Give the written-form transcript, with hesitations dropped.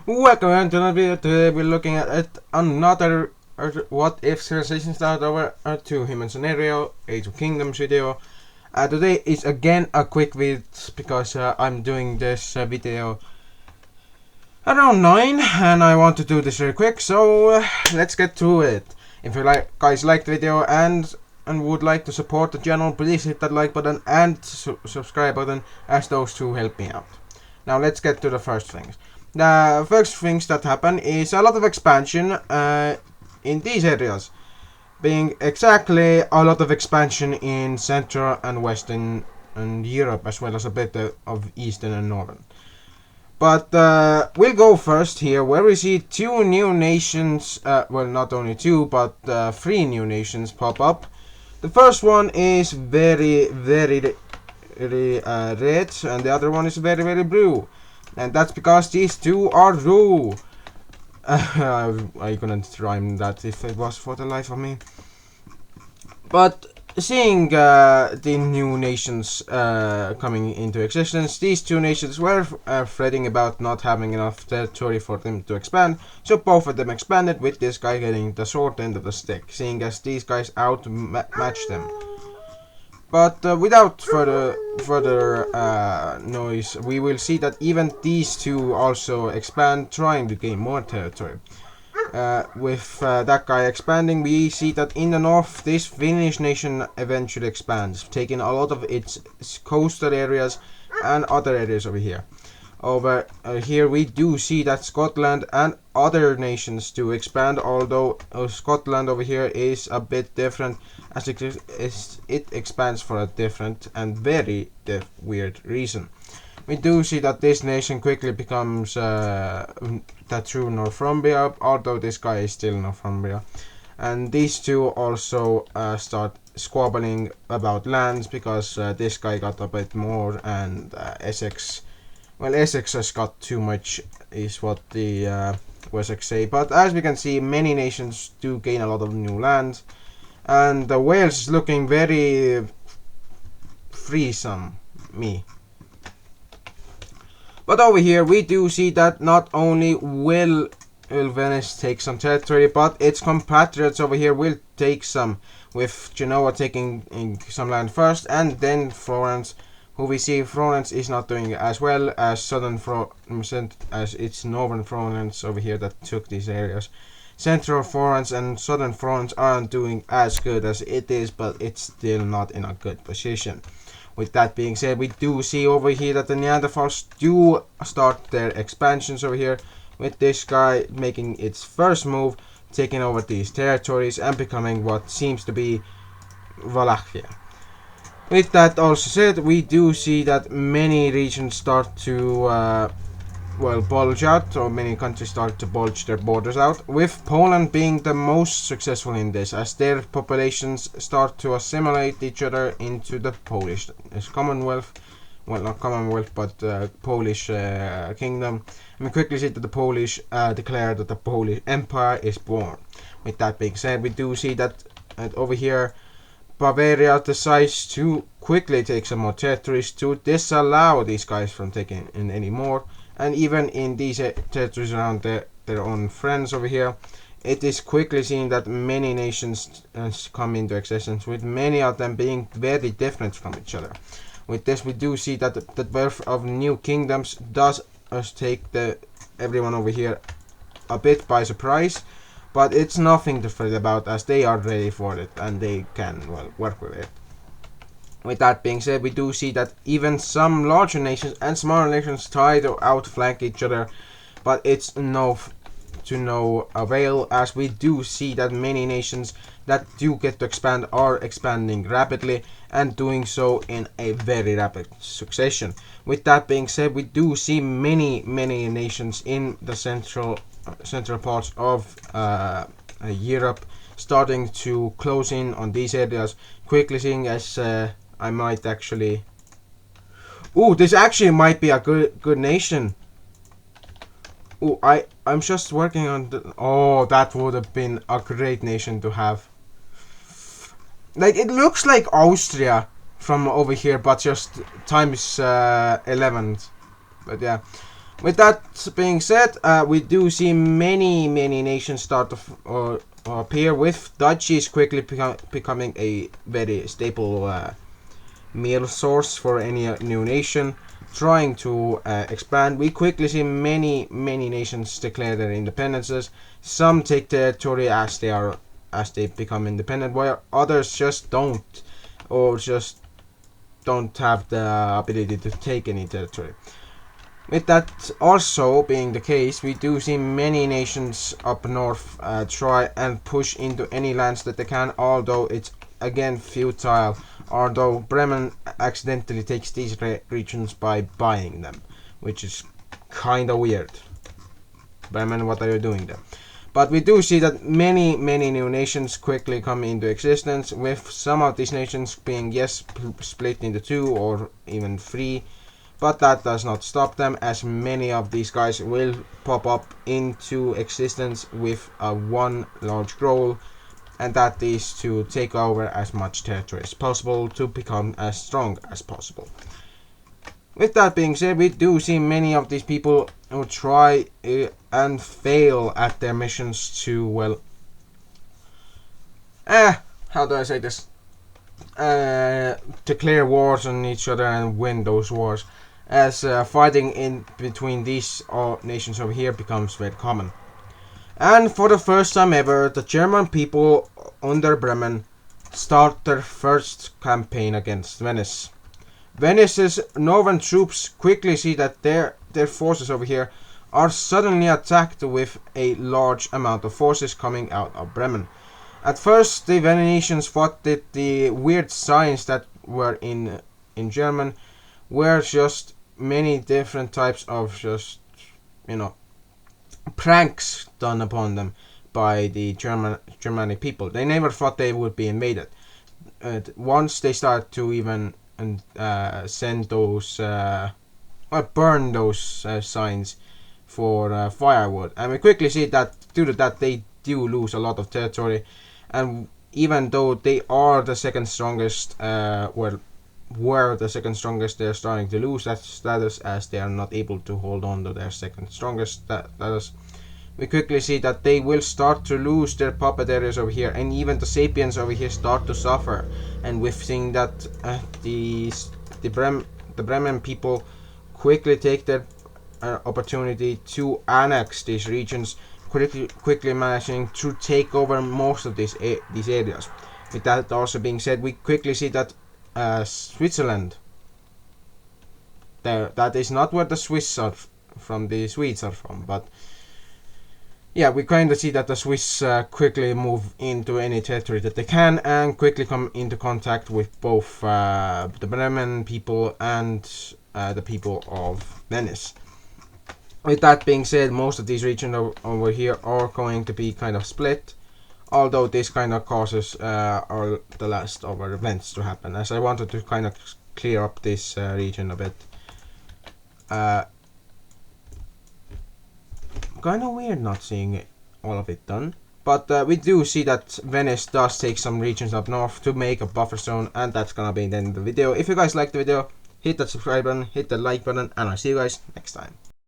Welcome to another video. Today we're looking at another What If Civilization Start Over 2 Human Scenario Age of Kingdoms video. Today is again a quick video because I'm doing this video around 9 and I want to do this very quick, so let's get to it. If you guys like the video and would like to support the channel, please hit that like button and subscribe button, as those two help me out. Now let's get to the first things. The first things that happen is a lot of expansion in these areas, being exactly a lot of expansion in Central and Western and Europe, as well as a bit of Eastern and Northern. But we'll go first here, where we see two new nations, well, not only two, but 3 new nations pop up. The first one is very red, and the other one is very blue. And that's because these two are blue. I couldn't rhyme that if it was for the life of me. But seeing the new nations coming into existence, these two nations were fretting about not having enough territory for them to expand, so both of them expanded, with this guy getting the short end of the stick, seeing as these guys outmatch them. But without further noise, we will see that even these two also expand, trying to gain more territory. With that guy expanding, we see that in the north, this Finnish nation eventually expands, taking a lot of its coastal areas and other areas over here. Over here we do see that Scotland and other nations do expand, although Scotland over here is a bit different, as it expands for a different and very weird reason. We do see that this nation quickly becomes the true Northumbria, although this guy is still Northumbria. And these two also start squabbling about lands, because this guy got a bit more, and Essex has got too much, is what the Wessex say. But as we can see, many nations do gain a lot of new land, and Wales is looking very freesome, But over here we do see that not only will Venice take some territory, but its compatriots over here will take some, with Genoa taking some land first, and then Florence, who we see Florence is not doing as well as as its northern Florence over here that took these areas. Central Florence and southern Florence aren't doing as good as it is, but it's still not in a good position. With that being said, we do see over here that the Neanderthals do start their expansions over here, with this guy making its first move, taking over these territories and becoming what seems to be Wallachia. With that also said, we do see that many regions start to bulge out, or many countries start to bulge their borders out, with Poland being the most successful in this, as their populations start to assimilate each other into the Polish Commonwealth. Well, not Commonwealth, but Polish kingdom. And we quickly see that the Polish declare that the Polish Empire is born. With that being said, we do see that over here Bavaria decides to quickly take some more territories to disallow these guys from taking in any more. And even in these territories around their own friends over here, it is quickly seen that many nations come into existence, with many of them being very different from each other. With this, we do see that the birth of new kingdoms does take everyone over here a bit by surprise, but it's nothing to fret about, as they are ready for it and they can work with it. With that being said, we do see that even some larger nations and smaller nations try to outflank each other, but it's to no avail, as we do see that many nations that do get to expand are expanding rapidly, and doing so in a very rapid succession. With that being said, we do see many nations in the central parts of Europe starting to close in on these areas, quickly, seeing as I might actually... Ooh, this actually might be a good nation. Ooh, I'm just working on the... Oh, that would have been a great nation to have. Like, it looks like Austria from over here, but just times 11. But yeah. With that being said, we do see many nations start to appear, with duchies quickly becoming a very staple meal source for any new nation trying to expand. We quickly see many nations declare their independences. Some take territory as they become independent, while others just don't, or just don't have the ability to take any territory. With that also being the case, we do see many nations up north try and push into any lands that they can, although it's again futile, although Bremen accidentally takes these regions by buying them, which is kinda weird. Bremen, what are you doing there? But we do see that many new nations quickly come into existence, with some of these nations being split into 2 or even 3. But that does not stop them, as many of these guys will pop up into existence with one large goal, and that is to take over as much territory as possible to become as strong as possible. With that being said, we do see many of these people who try and fail at their missions to, well, how do I say this? Declare wars on each other and win those wars, as fighting in between these nations over here becomes very common. And for the first time ever, the German people under Bremen start their first campaign against Venice. Venice's northern troops quickly see that their forces over here are suddenly attacked with a large amount of forces coming out of Bremen. At first, the Venetians thought that the weird signs that were in German were just many different types of just, pranks done upon them by the Germanic people. They never thought they would be invaded. Once they start to even send those, burn those signs for firewood, and we quickly see that due to that they do lose a lot of territory, and even though they are the second strongest, were the second strongest, they're starting to lose that status as they are not able to hold on to their second strongest status. We quickly see that they will start to lose their puppet areas over here, and even the Sapiens over here start to suffer. And we've seen that the Bremen people quickly take their opportunity to annex these regions, quickly managing to take over most of these areas. With that also being said, we quickly see that Switzerland, that is not where the Swiss are from, the Swedes are from, but yeah, we kind of see that the Swiss quickly move into any territory that they can, and quickly come into contact with both the Bremen people and the people of Venice. With that being said, most of these regions over here are going to be kind of split, although this kind of causes the last of our events to happen, as I wanted to kind of clear up this region a bit. Kind of weird not seeing all of it done, but we do see that Venice does take some regions up north to make a buffer zone, and that's gonna be the end of the video. If you guys liked the video, hit that subscribe button, hit the like button, and I'll see you guys next time.